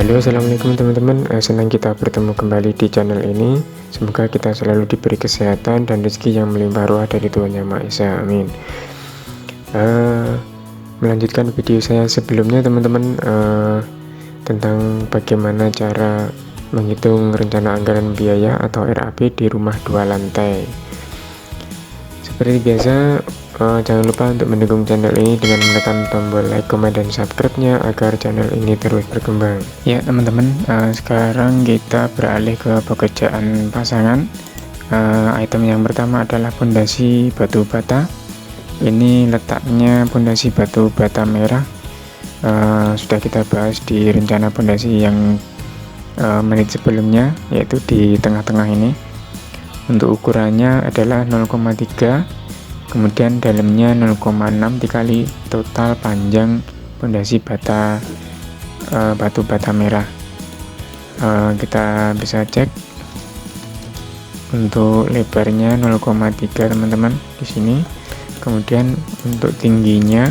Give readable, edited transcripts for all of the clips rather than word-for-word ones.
Halo, assalamualaikum teman-teman. Senang kita bertemu kembali di channel ini. Semoga kita selalu diberi kesehatan dan rezeki yang melimpah ruah dari Tuhan Yang Maha Esa. Amin. Melanjutkan video saya sebelumnya teman-teman, tentang bagaimana cara menghitung rencana anggaran biaya atau RAB di rumah 2 lantai. Seperti biasa, jangan lupa untuk mendukung channel ini dengan menekan tombol like, komen, dan subscribe-nya agar channel ini terus berkembang. Ya teman-teman, sekarang kita beralih ke pekerjaan pasangan. Item yang pertama adalah pondasi batu bata. Ini letaknya pondasi batu bata merah. Sudah kita bahas di rencana pondasi yang menit sebelumnya, yaitu di tengah-tengah ini. Untuk ukurannya adalah 0,3, kemudian dalamnya 0,6 dikali total panjang pondasi batu bata merah. Kita bisa cek untuk lebarnya 0,3 teman-teman di sini. Kemudian untuk tingginya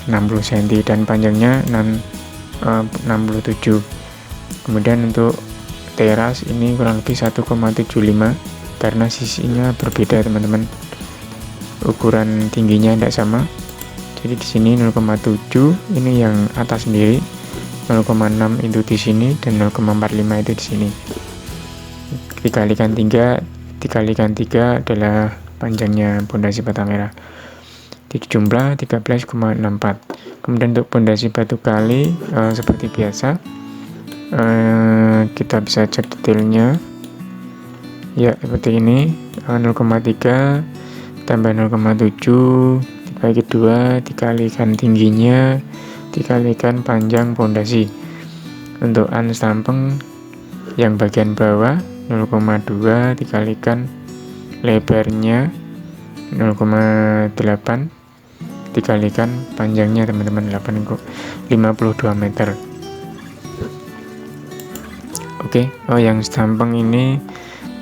60 cm dan panjangnya 67. Kemudian untuk teras ini kurang lebih 1,75 karena sisinya berbeda teman-teman. Ukuran tingginya tidak sama. Jadi di sini 0,7, ini yang atas sendiri 0,6 itu di sini dan 0,45 itu di sini. Dikalikan 3 adalah panjangnya pondasi bata merah. Dijumlah 13,64. Kemudian untuk pondasi batu kali seperti biasa, kita bisa cek detailnya. Ya, seperti ini, 0,3 tambah 0,7 dibagi 2 dikalikan tingginya dikalikan panjang pondasi. Untuk anstampeng yang bagian bawah 0,2 dikalikan lebarnya 0,8 dikalikan panjangnya teman-teman 52 meter. Oke, yang stampeng ini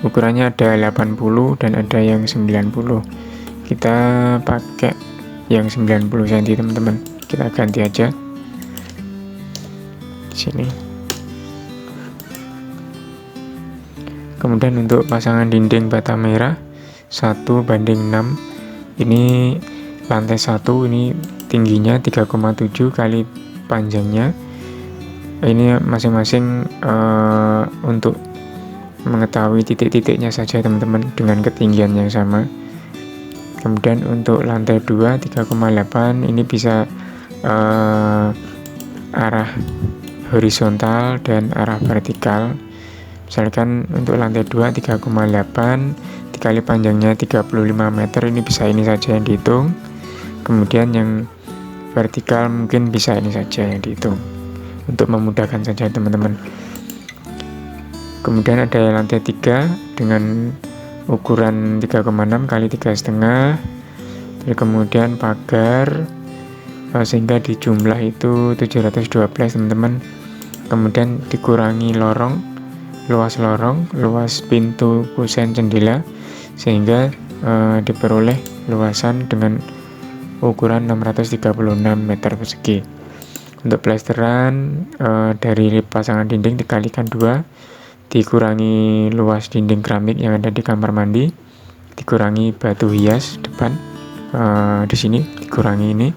ukurannya ada 80 dan ada yang 90. Kita pakai yang 90 cm teman-teman. Kita ganti aja di sini. Kemudian untuk pasangan dinding bata merah 1:6. Ini lantai 1, ini tingginya 3,7 kali panjangnya. Ini masing-masing untuk mengetahui titik-titiknya saja teman-teman dengan ketinggian yang sama. Kemudian untuk lantai 2 3,8, ini bisa arah horizontal dan arah vertikal. Misalkan untuk lantai 2 3,8 dikali panjangnya 35 meter, ini bisa ini saja yang dihitung. Kemudian yang vertikal mungkin bisa ini saja yang dihitung untuk memudahkan saja teman-teman. Kemudian ada lantai 3 dengan ukuran 3,6 kali 3,5. Kemudian pagar sehingga di jumlah itu 712 teman-teman. Kemudian dikurangi luas pintu kusen jendela sehingga diperoleh luasan dengan ukuran 636 meter persegi. Untuk plesteran dari pasangan dinding dikalikan 2 dikurangi luas dinding keramik yang ada di kamar mandi, dikurangi batu hias depan di sini dikurangi ini,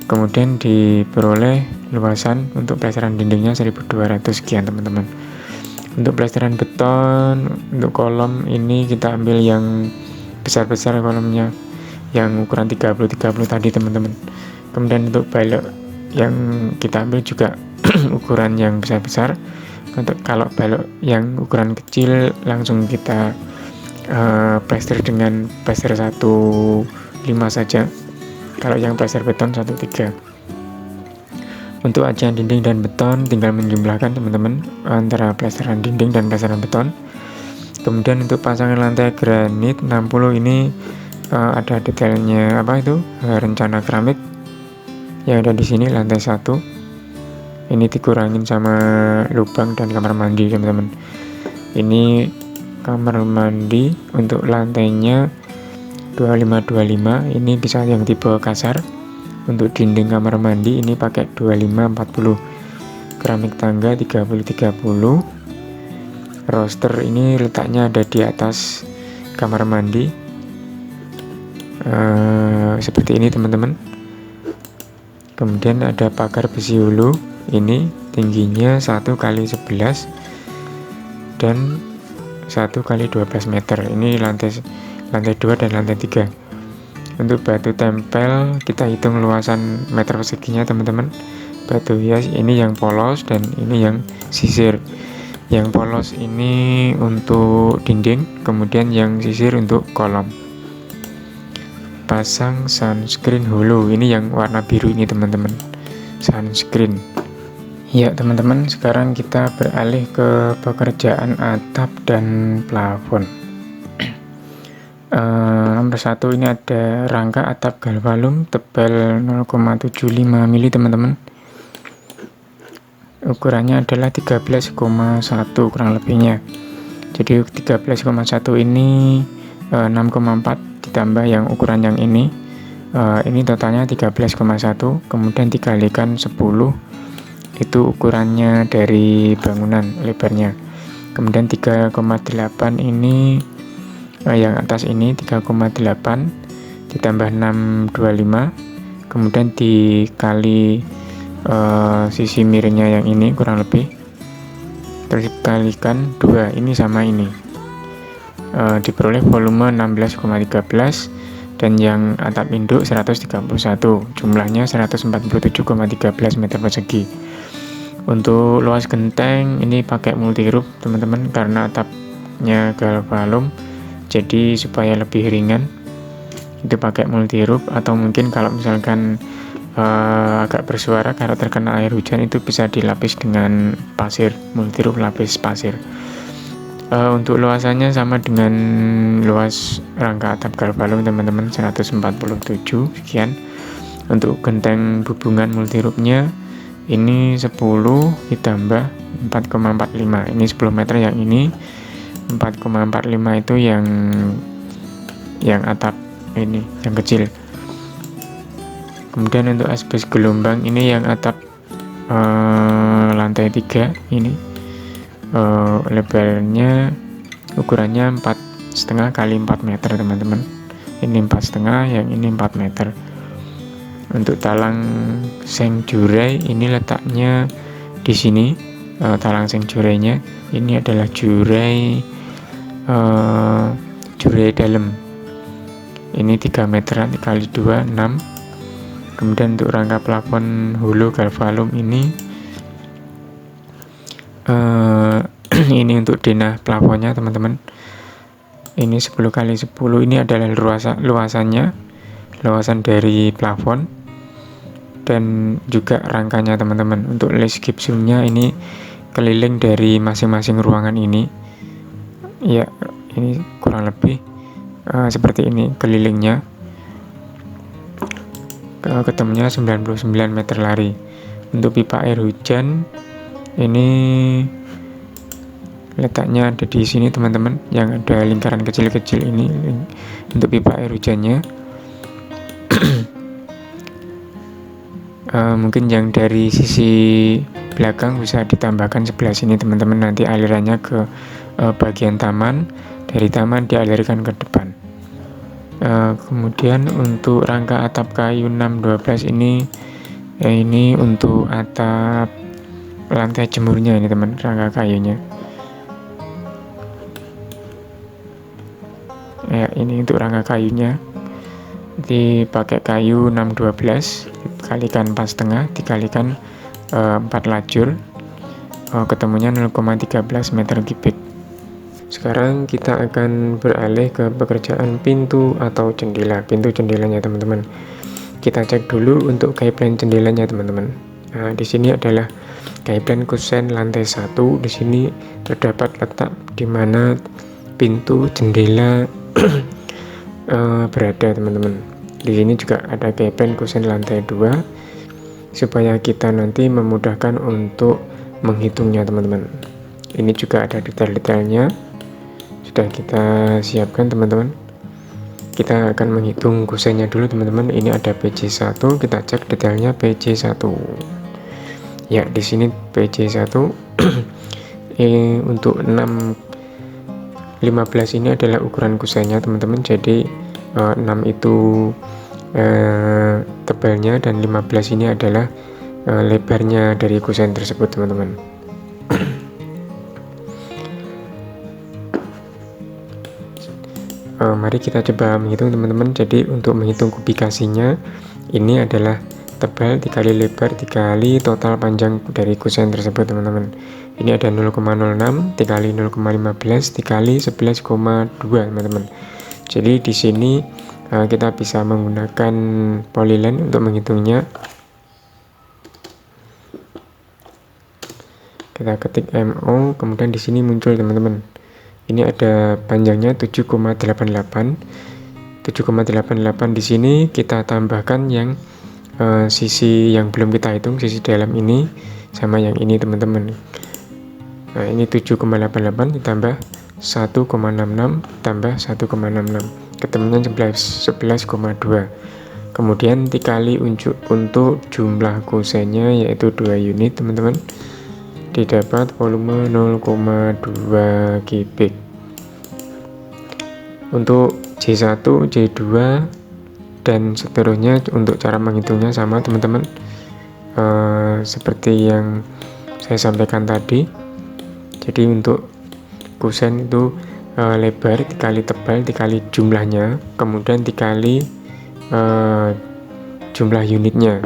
kemudian diperoleh luasan untuk plesteran dindingnya 1200 sekian teman-teman. Untuk plesteran beton untuk kolom ini kita ambil yang besar-besar kolomnya, yang ukuran 30 tadi teman-teman. Kemudian untuk balok yang kita ambil juga ukuran yang besar-besar. Untuk kalau balok yang ukuran kecil langsung kita plester dengan plester 1,5 saja. Kalau yang plester beton 1,3. Untuk acian dinding dan beton tinggal menjumlahkan teman-teman antara plesteran dinding dan plesteran beton. Kemudian untuk pasangan lantai granit 60 ini ada detailnya rencana keramik yang ada di sini lantai 1. Ini dikurangin sama lubang dan kamar mandi teman-teman. Ini kamar mandi untuk lantainya 25 ini bisa yang tipe kasar. Untuk dinding kamar mandi ini pakai 25 40. keramik tangga 30-30. Roster ini letaknya ada di atas kamar mandi, seperti ini teman-teman. Kemudian ada pagar besi hulu, ini tingginya 1x11 dan 1x12 meter. Ini lantai 2 dan lantai 3. Untuk batu tempel kita hitung luasan meter perseginya teman-teman. Batu hias ini yang polos dan ini yang sisir. Yang polos ini untuk dinding, kemudian yang sisir untuk kolom. Pasang sunscreen hulu, ini yang warna biru ini teman-teman, sunscreen. Ya teman-teman, sekarang kita beralih ke pekerjaan atap dan plafon. Nomor 1 ini ada rangka atap galvalum tebal 0,75 mm teman-teman. Ukurannya adalah 13,1 kurang lebihnya. Jadi 13,1 ini 6,4 ditambah yang ukuran yang ini totalnya 13,1, kemudian dikalikan 10, itu ukurannya dari bangunan lebarnya. Kemudian 3,8 ini yang atas ini 3,8 ditambah 625, kemudian dikali sisi miringnya yang ini kurang lebih, terus dikalikan 2, ini sama ini, diperoleh volume 16,13 dan yang atap induk 131, jumlahnya 147,13 meter persegi. Untuk luas genteng ini pakai multi roof teman-teman, karena atapnya galvalum jadi supaya lebih ringan itu pakai multi roof, atau mungkin kalau misalkan agak bersuara kalau terkena air hujan itu bisa dilapis dengan pasir, multi roof lapis pasir. Untuk luasannya sama dengan luas rangka atap galvalum teman-teman, 147 sekian. Untuk genteng hubungan multi roofnya ini 10 ditambah 4,45, ini 10 meter, yang ini 4,45 itu yang atap ini yang kecil. Kemudian untuk asbes gelombang ini yang atap lantai 3 ini lebarnya ukurannya 4,5 kali 4 meter teman-teman. Ini 4,5, yang ini 4 meter. Untuk talang seng jurai ini letaknya di sini. Talang seng jurainya ini adalah jurai dalam. Ini 3 meteran kali 2, 6. Kemudian untuk rangka plafon hulu galvalum ini ini untuk denah plafonnya teman-teman, ini 10 kali 10, ini adalah luasan dari plafon dan juga rangkanya teman-teman. Untuk les gipsumnya ini keliling dari masing-masing ruangan ini, ya ini kurang lebih seperti ini kelilingnya, ketemunya 99 meter lari. Untuk pipa air hujan ini letaknya ada di sini teman-teman, yang ada lingkaran kecil-kecil ini untuk pipa air hujannya. Mungkin yang dari sisi belakang bisa ditambahkan sebelah sini teman-teman, nanti alirannya ke bagian taman, dari taman dialirkan ke depan. Kemudian untuk rangka atap kayu 612 ini untuk atap lantai jemurnya ini teman, rangka kayunya. Ya, ini untuk rangka kayunya dipakai kayu 612 dikalikan 4,5 dikalikan 4 lajur, ketemunya 0,13 meter kubik. Sekarang kita akan beralih ke pekerjaan pintu atau jendela. Pintu jendelanya teman-teman, kita cek dulu untuk guideline jendelanya teman-teman. Nah, di sini adalah guideline kusen lantai 1. Di sini terdapat letak di mana pintu jendela berada teman-teman. Di sini juga ada guideline kusen lantai 2 supaya kita nanti memudahkan untuk menghitungnya teman-teman. Ini juga ada detail-detailnya sudah kita siapkan teman-teman. Kita akan menghitung kusennya dulu teman-teman. Ini ada PJ1, kita cek detailnya PJ1. Ya, di sini PJ1 untuk 15 ini adalah ukuran kusennya teman-teman. Jadi 6 itu tebalnya dan 15 ini adalah lebarnya dari kusen tersebut teman-teman. Mari kita coba menghitung teman-teman. Jadi untuk menghitung kubikasinya, ini adalah tebal dikali lebar dikali total panjang dari kusen tersebut teman-teman. Ini ada 0,06 dikali 0,15 dikali 11,2 teman-teman. Jadi di sini kita bisa menggunakan polyline untuk menghitungnya. Kita ketik MO, kemudian di sini muncul teman-teman. Ini ada panjangnya 7,88 di sini kita tambahkan yang sisi yang belum kita hitung, sisi dalam ini sama yang ini teman-teman. Nah, ini 7,88 ditambah 1,66 tambah 1,66 ketemunya 11,2. Kemudian dikali untuk jumlah kusennya yaitu 2 unit teman-teman, didapat volume 0,2 kubik. Untuk J1, J2 dan seterusnya untuk cara menghitungnya sama teman-teman, seperti yang saya sampaikan tadi. Jadi untuk kusen itu lebar dikali tebal dikali jumlahnya, kemudian dikali jumlah unitnya.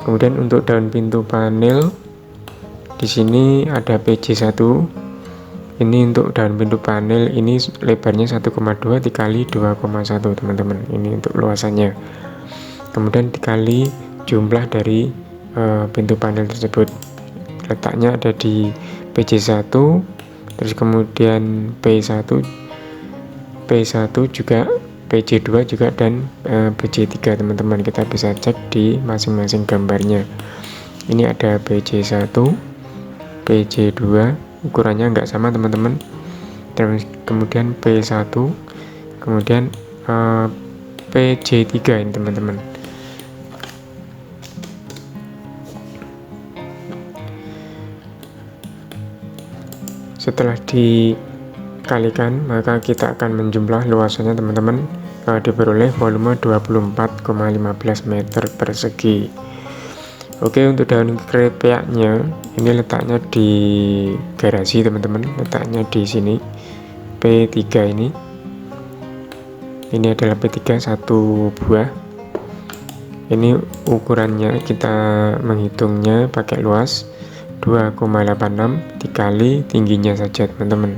Kemudian untuk daun pintu panel di sini ada PJ1. Ini untuk daun pintu panel ini lebarnya 1,2 dikali 2,1 teman-teman. Ini untuk luasannya. Kemudian dikali jumlah dari pintu panel tersebut. Letaknya ada di PJ1, terus kemudian P1 juga, PJ2 juga, dan PJ3 teman-teman. Kita bisa cek di masing-masing gambarnya. Ini ada PJ1, PJ2, ukurannya nggak sama teman-teman. Terus kemudian P1, kemudian PJ3 ini teman-teman. Setelah dikalikan, maka kita akan menjumlah luasannya teman-teman, diperoleh volume 24,15 meter persegi. Oke, untuk daun krepeknya ini letaknya di garasi teman-teman, letaknya di sini P3 ini. Ini adalah P3 satu buah. Ini ukurannya kita menghitungnya pakai luas 2,86 dikali tingginya saja teman-teman,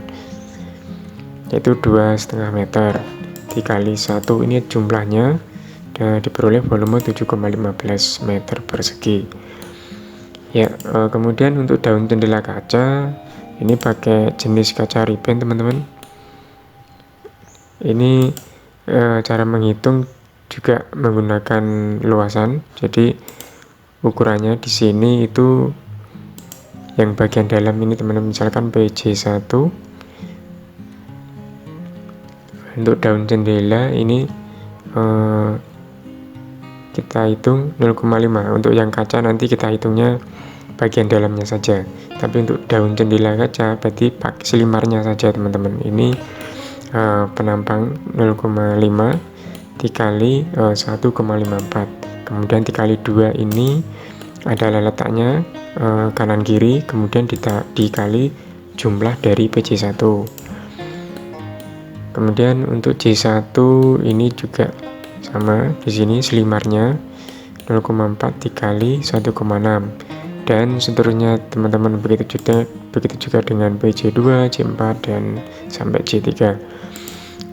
yaitu 2,5 meter dikali 1, ini jumlahnya, dan diperoleh volume 7,15 meter persegi. Ya, kemudian untuk daun jendela kaca ini pakai jenis kaca riben teman-teman. Ini cara menghitung juga menggunakan luasan. Jadi ukurannya di sini itu yang bagian dalam ini teman-teman, misalkan PJ1. Untuk daun jendela ini kita hitung 0,5. Untuk yang kaca nanti kita hitungnya bagian dalamnya saja, tapi untuk daun jendela kaca berarti pakai selimarnya saja teman-teman. Ini penampang 0,5 dikali 1,54, kemudian dikali 2. Ini adalah letaknya kanan kiri, kemudian dikali jumlah dari PJ1. Kemudian untuk J1 ini juga sama, di sini selimarnya 0,4 dikali 1,6 dan seterusnya teman-teman. Begitu juga dengan PJ2, J4 dan sampai J3.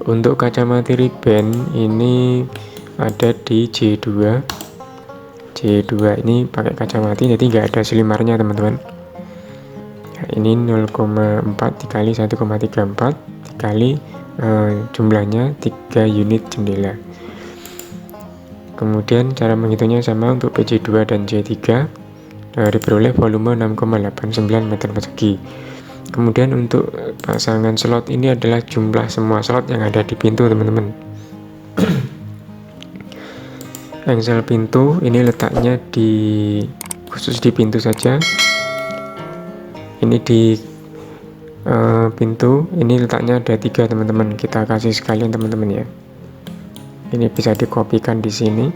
Untuk kacamata riben ini ada di J2 ini pakai kacamata, jadi nggak ada selimarnya teman-teman. Nah, ini 0,4 dikali 1,34 dikali jumlahnya 3 unit jendela. Kemudian cara menghitungnya sama untuk PJ2 dan J3, diperoleh volume 6,89 meter persegi. Kemudian untuk pasangan slot ini adalah jumlah semua slot yang ada di pintu teman-teman. engsel pintu ini letaknya khusus di pintu saja. Ini di pintu ini letaknya ada 3 teman-teman, kita kasih sekalian teman-teman ya. Ini bisa dikopikan di sini.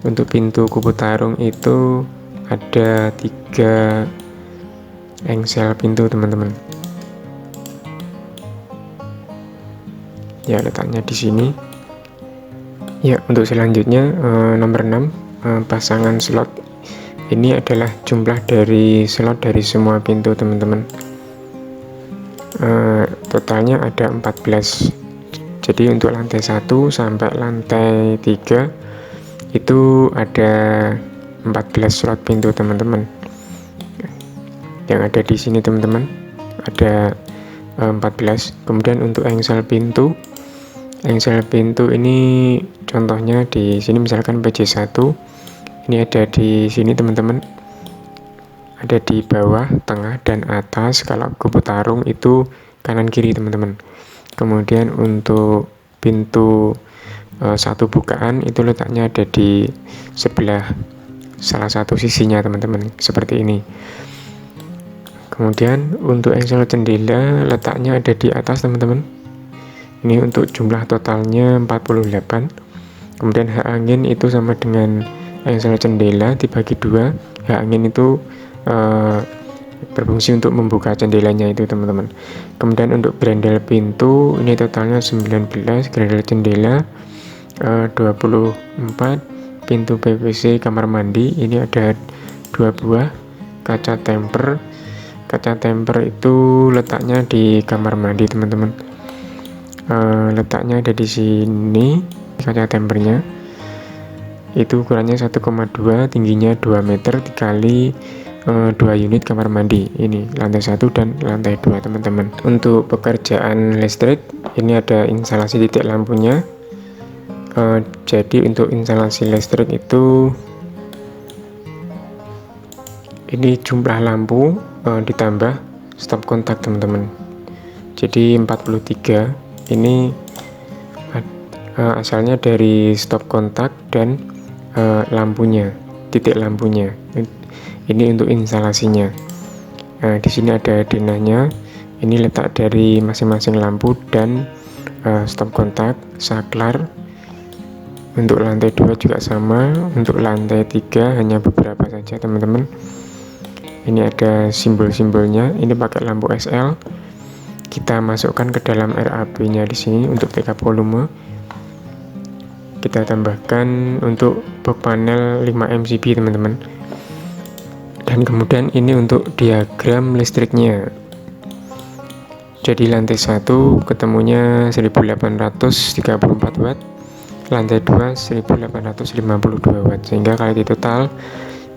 Untuk pintu kubu tarung itu ada 3 engsel pintu teman-teman. Ya, letaknya di sini. Ya, untuk selanjutnya nomor 6, pasangan slot. Ini adalah jumlah dari slot dari semua pintu teman-teman. Totalnya ada 14. Jadi untuk lantai 1 sampai lantai 3 itu ada 14 slot pintu teman-teman. Yang ada di sini teman-teman ada 14. Kemudian untuk engsel pintu ini contohnya di sini misalkan PJ1 ini ada di sini teman-teman, ada di bawah, tengah, dan atas. Kalau kubu tarung itu kanan kiri teman-teman. Kemudian untuk pintu 1 bukaan itu letaknya ada di sebelah salah satu sisinya teman-teman, seperti ini. Kemudian untuk engsel jendela letaknya ada di atas teman-teman. Ini untuk jumlah totalnya 48. Kemudian hak angin itu sama dengan engsel jendela dibagi 2. Hak angin itu berfungsi untuk membuka jendelanya itu teman-teman. Kemudian untuk grendel pintu ini totalnya 19, grendel jendela 24, pintu PVC kamar mandi ini ada 2 buah, kaca temper itu letaknya di kamar mandi teman-teman. Letaknya ada di sini. Kaca tempernya itu ukurannya 1,2, tingginya 2 meter dikali 2 unit kamar mandi. Ini lantai 1 dan lantai 2 teman-teman. Untuk pekerjaan listrik ini ada instalasi titik lampunya. Jadi untuk instalasi listrik itu ini jumlah lampu ditambah stop kontak teman-teman. Jadi 43 ini asalnya dari stop kontak dan lampunya, titik lampunya. Ini untuk instalasinya. Di sini ada denahnya. Ini letak dari masing-masing lampu dan stop kontak, saklar. Untuk lantai 2 juga sama. Untuk lantai 3 hanya beberapa saja teman-teman. Ini ada simbol-simbolnya. Ini pakai lampu SL. Kita masukkan ke dalam RAB-nya di sini untuk backup volume. Kita tambahkan untuk box panel 5 MCB teman-teman. Dan kemudian ini untuk diagram listriknya. Jadi lantai 1 ketemunya 1834 watt, lantai 2 1852 watt, sehingga kali total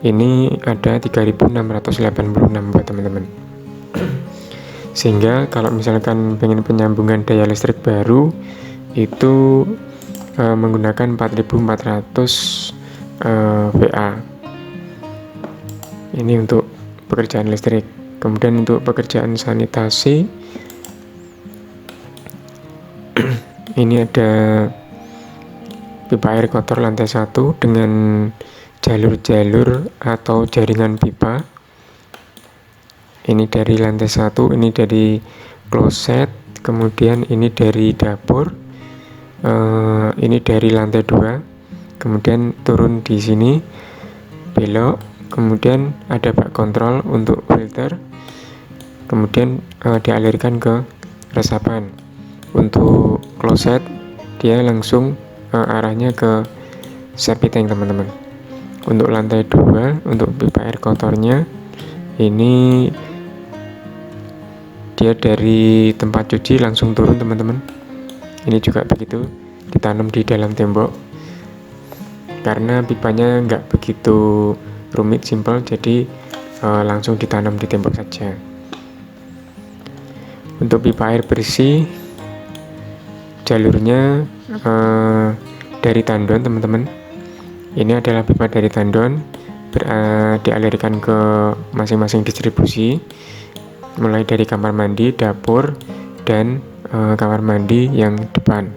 ini ada 3686 watt teman-teman. Sehingga kalau misalkan pengen penyambungan daya listrik baru itu menggunakan 4400 VA. Ini untuk pekerjaan listrik. Kemudian untuk pekerjaan sanitasi ini ada pipa air kotor lantai 1 dengan jalur-jalur atau jaringan pipa. Ini dari lantai 1, ini dari kloset, kemudian ini dari dapur, ini dari lantai 2, kemudian turun di sini, belok, kemudian ada bak kontrol untuk filter, kemudian dialirkan ke resapan. Untuk kloset dia langsung arahnya ke septic tank teman-teman. Untuk lantai 2 untuk pipa air kotornya ini dia dari tempat cuci langsung turun teman-teman. Ini juga begitu, ditanam di dalam tembok karena pipanya nggak begitu rumit, simpel, jadi langsung ditanam di tembok saja. Untuk pipa air bersih jalurnya dari tandon teman-teman. Ini adalah pipa dari tandon, dialirkan ke masing-masing distribusi, mulai dari kamar mandi, dapur, dan kamar mandi yang depan.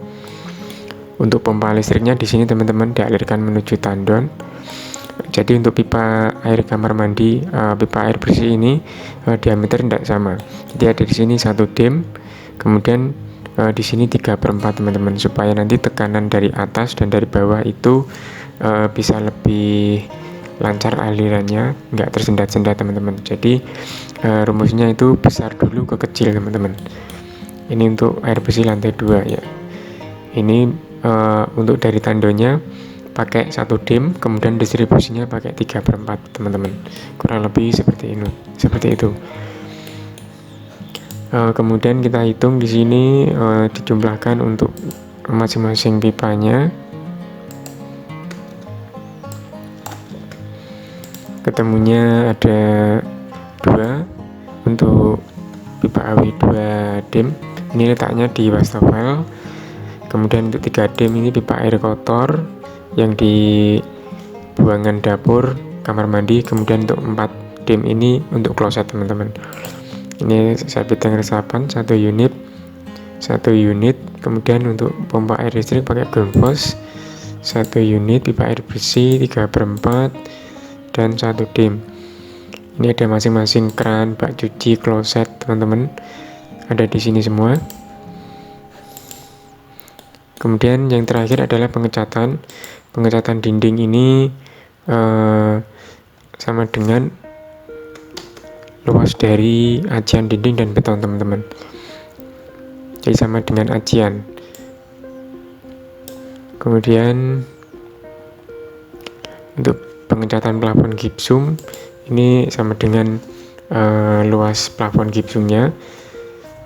Untuk pompa listriknya di sini teman-teman dialirkan menuju tandon. Jadi untuk pipa air kamar mandi, pipa air bersih ini diameter tidak sama. Jadi ada di sini 1 dim, kemudian di sini 3/4 teman-teman, supaya nanti tekanan dari atas dan dari bawah itu bisa lebih lancar alirannya, nggak tersendat-sendat teman-teman. Jadi rumusnya itu besar dulu ke kecil teman-teman. Ini untuk air bersih lantai 2 ya. Ini untuk dari tandonnya pakai 1 dim, kemudian distribusinya pakai 3/4 teman-teman, kurang lebih seperti itu. Kemudian kita hitung di sini dijumlahkan untuk masing-masing pipanya, ketemunya ada 2 untuk pipa AW 2 dim, ini letaknya di wastafel. Kemudian untuk 3 dim ini pipa air kotor yang di buangan dapur kamar mandi. Kemudian untuk 4 dim ini untuk kloset teman-teman. Ini sabetan resapan 1 unit. Kemudian untuk pompa air listrik pakai groundhose 1 unit, pipa air bersih 3/4 dan 1 dim. Ini ada masing-masing keran, bak cuci, kloset teman-teman, ada di sini semua. Kemudian yang terakhir adalah pengecatan dinding. Ini sama dengan luas dari acian dinding dan beton teman-teman, jadi sama dengan acian. Kemudian untuk pengecatan plafon gipsum ini sama dengan luas plafon gipsumnya.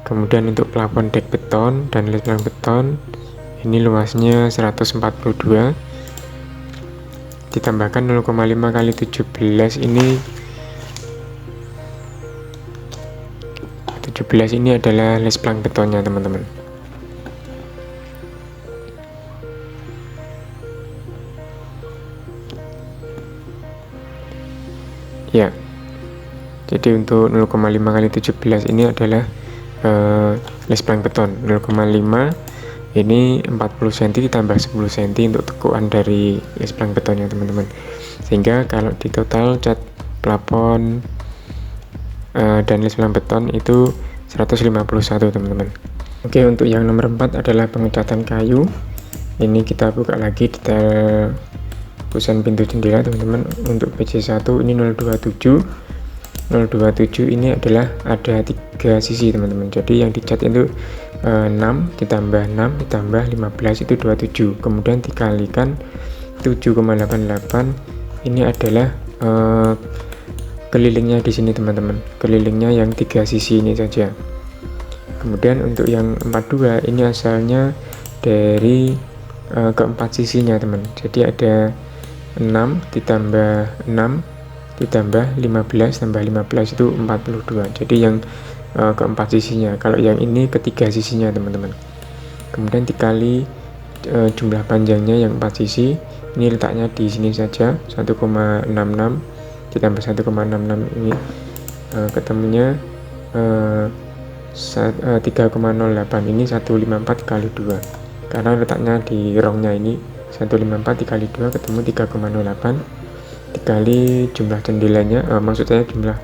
Kemudian untuk plafon dek beton dan lesblang beton ini luasnya 142, ditambahkan 0,5 kali 17 ini. 17 ini adalah lesplang betonnya teman-teman. Ya, jadi untuk 0,5 kali 17 ini adalah lesplang beton. 0,5 ini 40 cm ditambah 10 cm untuk tekuan dari lesplang betonnya teman-teman, sehingga kalau di total cat plafon dan lesplang beton itu 151 teman-teman. Oke, untuk yang nomor 4 adalah pengecatan kayu. Ini kita buka lagi detail busan pintu jendela teman-teman. Untuk PC1 ini 027 ini adalah ada 3 sisi teman-teman, jadi yang dicat itu 6 ditambah 6 ditambah 15 itu 27, kemudian dikalikan 7,88. Ini adalah kelilingnya di sini teman-teman, kelilingnya yang 3 sisi ini saja. Kemudian untuk yang 42 ini asalnya dari keempat sisinya teman, jadi ada 6 ditambah 6 ditambah 15 tambah 15 itu 42, jadi yang keempat sisinya. Kalau yang ini ketiga sisinya teman-teman. Kemudian dikali jumlah panjangnya yang 4 sisi, ini letaknya di sini saja 1,66 ditambah 1,66 ini ketemunya 3,08, ini 154 kali 2 karena letaknya di rongnya ini 154 dikali 2 ketemu 3,08 dikali jumlah jendelanya, maksudnya jumlah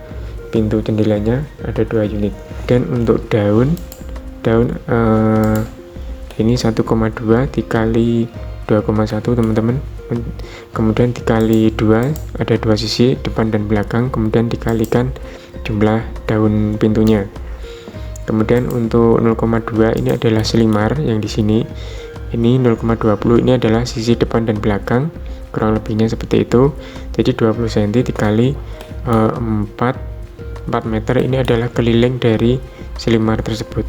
pintu jendelanya ada 2 unit. Dan untuk daun ini 1,2 dikali 2,1 teman-teman, kemudian dikali 2, ada 2 sisi depan dan belakang, kemudian dikalikan jumlah daun pintunya. Kemudian untuk 0,2 ini adalah selimar yang di sini, ini 0,20 ini adalah sisi depan dan belakang, kurang lebihnya seperti itu. Jadi 20 cm dikali 4 meter ini adalah keliling dari selimar tersebut.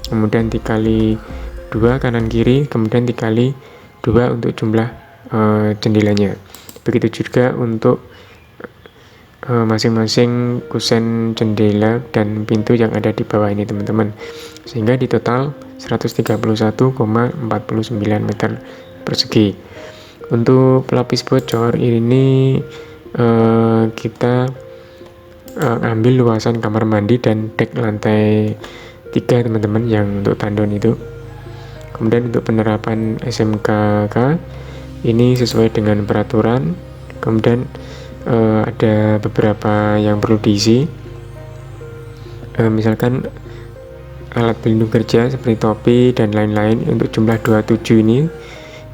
Kemudian dikali 2 kanan kiri, kemudian dikali 2 untuk jumlah jendelanya. Begitu juga untuk masing-masing kusen jendela dan pintu yang ada di bawah ini teman-teman, sehingga di total 131,49 meter persegi. Untuk pelapis bocor ini kita ambil luasan kamar mandi dan dek lantai 3 teman-teman yang untuk tandon itu. Kemudian untuk penerapan SMKK ini sesuai dengan peraturan. Kemudian ada beberapa yang perlu diisi, misalkan alat pelindung kerja seperti topi dan lain-lain. Untuk jumlah 27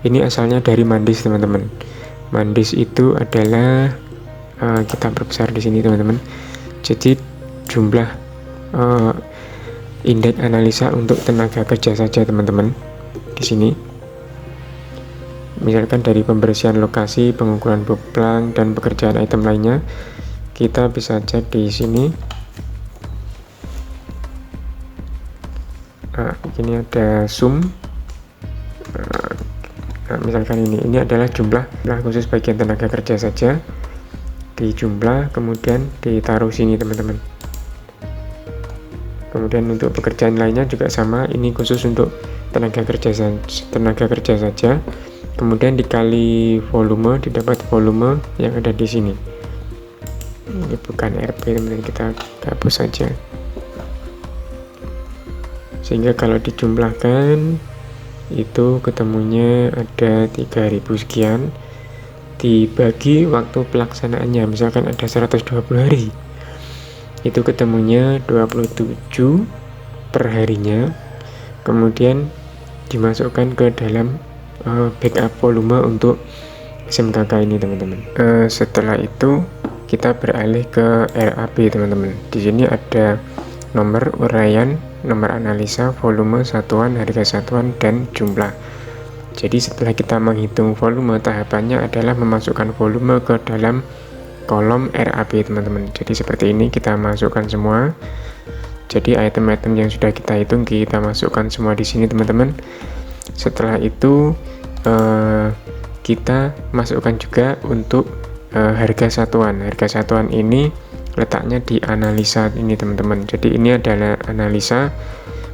ini asalnya dari Mandis, teman-teman. Mandis itu adalah kita perbesar di sini, teman-teman. Jadi jumlah indeks analisa untuk tenaga kerja saja, teman-teman. Di sini misalkan dari pembersihan lokasi, pengukuran boplang, dan pekerjaan item lainnya, kita bisa cek di sini. Ini ada sum. Misalkan ini adalah jumlah khusus bagian tenaga kerja saja, di jumlah kemudian ditaruh sini, teman-teman. Kemudian untuk pekerjaan lainnya juga sama, ini khusus untuk tenaga kerja saja. Kemudian dikali volume, didapat volume yang ada di sini. Ini bukan RP, teman-teman, kita hapus saja. Sehingga kalau dijumlahkan itu ketemunya ada 3000 sekian, dibagi waktu pelaksanaannya misalkan ada 120 hari, itu ketemunya 27 per harinya. Kemudian dimasukkan ke dalam backup volume untuk SMKK ini, teman-teman. Setelah itu kita beralih ke RAB, teman-teman. Di sini ada nomor uraian, nomor analisa, volume, satuan, harga satuan, dan jumlah. Jadi setelah kita menghitung volume, tahapannya adalah memasukkan volume ke dalam kolom RAB, teman-teman. Jadi seperti ini, kita masukkan semua. Jadi item-item yang sudah kita hitung kita masukkan semua di sini, teman-teman. Setelah itu kita masukkan juga untuk harga satuan. Harga satuan ini letaknya di analisa ini, teman-teman. Jadi ini adalah analisa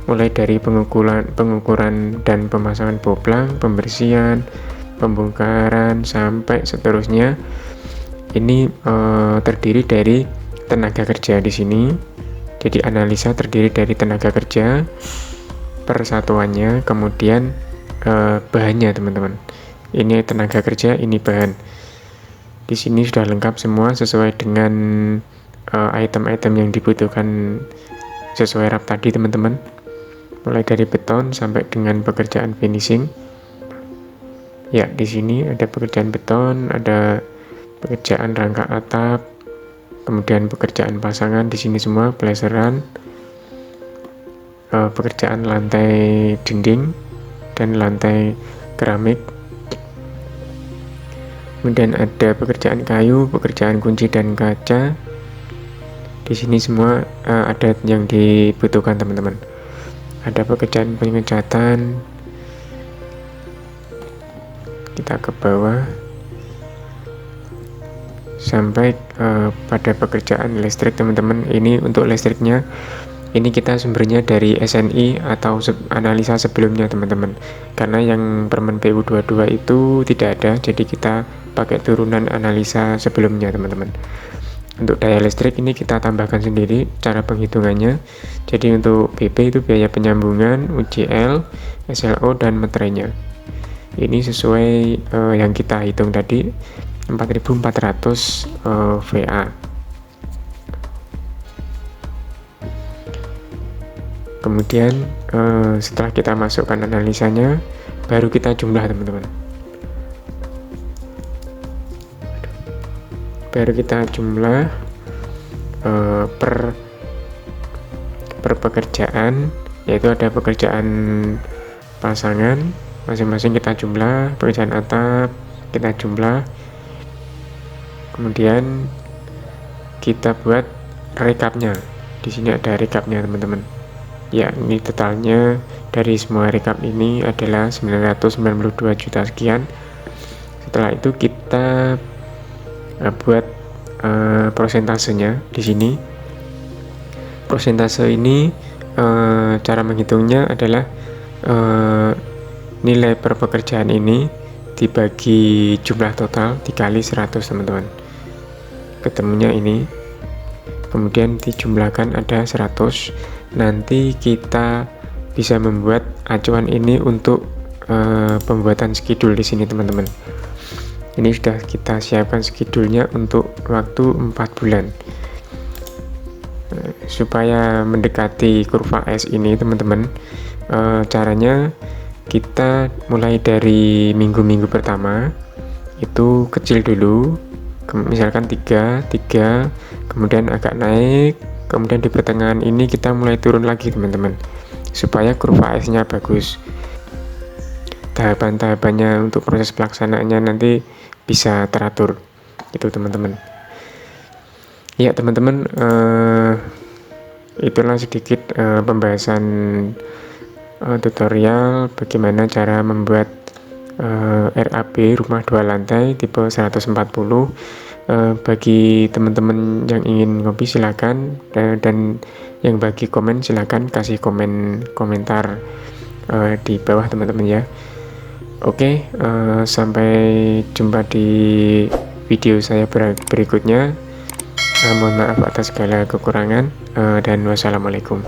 mulai dari pengukuran dan pemasangan boplang, pembersihan, pembongkaran, sampai seterusnya. Ini terdiri dari tenaga kerja di sini. Jadi analisa terdiri dari tenaga kerja per satuannya, kemudian bahannya, teman-teman. Ini tenaga kerja, ini bahan. Di sini sudah lengkap semua sesuai dengan item-item yang dibutuhkan sesuai rap tadi, teman-teman. Mulai dari beton sampai dengan pekerjaan finishing. Ya, di sini ada pekerjaan beton, ada pekerjaan rangka atap, kemudian pekerjaan pasangan di sini semua, plasteran, pekerjaan lantai dinding dan lantai keramik. Kemudian ada pekerjaan kayu, pekerjaan kunci dan kaca. Di sini semua ada yang dibutuhkan, teman-teman. Ada pekerjaan pengecatan. Kita ke bawah sampai pada pekerjaan listrik, teman-teman. Ini untuk listriknya, ini kita sumbernya dari SNI atau analisa sebelumnya, teman-teman. Karena yang Permen PU 22 itu tidak ada, jadi kita pakai turunan analisa sebelumnya, teman-teman. Untuk daya listrik ini kita tambahkan sendiri cara penghitungannya. Jadi untuk BP itu biaya penyambungan, UJL, SLO, dan meterainya. Ini sesuai yang kita hitung tadi, 4.400 VA. Kemudian setelah kita masukkan analisanya, baru kita jumlah, teman-teman. Baru kita jumlah per pekerjaan, yaitu ada pekerjaan pasangan, masing-masing kita jumlah, pekerjaan atap kita jumlah. Kemudian kita buat rekapnya. Di sini ada rekapnya, teman-teman. Ya, ini totalnya dari semua rekap ini adalah 992 juta sekian. Setelah itu kita buat prosentasenya di sini. Prosentase ini cara menghitungnya adalah nilai per pekerjaan ini dibagi jumlah total dikali 100, teman-teman. Ketemunya ini. Kemudian dijumlahkan ada 100. Nanti kita bisa membuat acuan ini untuk pembuatan schedule di sini teman-teman. Ini sudah kita siapkan schedule-nya untuk waktu 4 bulan. Supaya mendekati kurva S ini teman-teman, caranya kita mulai dari minggu-minggu pertama itu kecil dulu, misalkan 3, kemudian agak naik, kemudian di pertengahan ini kita mulai turun lagi teman-teman, supaya kurva S nya bagus. Tahapan-tahapannya untuk proses pelaksanaannya nanti bisa teratur itu teman-teman. Ya teman-teman, itulah sedikit pembahasan tutorial bagaimana cara membuat RAB rumah 2 lantai tipe 140. Bagi teman-teman yang ingin ngopi silakan, dan yang bagi komen silakan kasih komentar di bawah teman-teman ya. Oke, sampai jumpa di video saya berikutnya. Mohon maaf atas segala kekurangan, dan wassalamualaikum.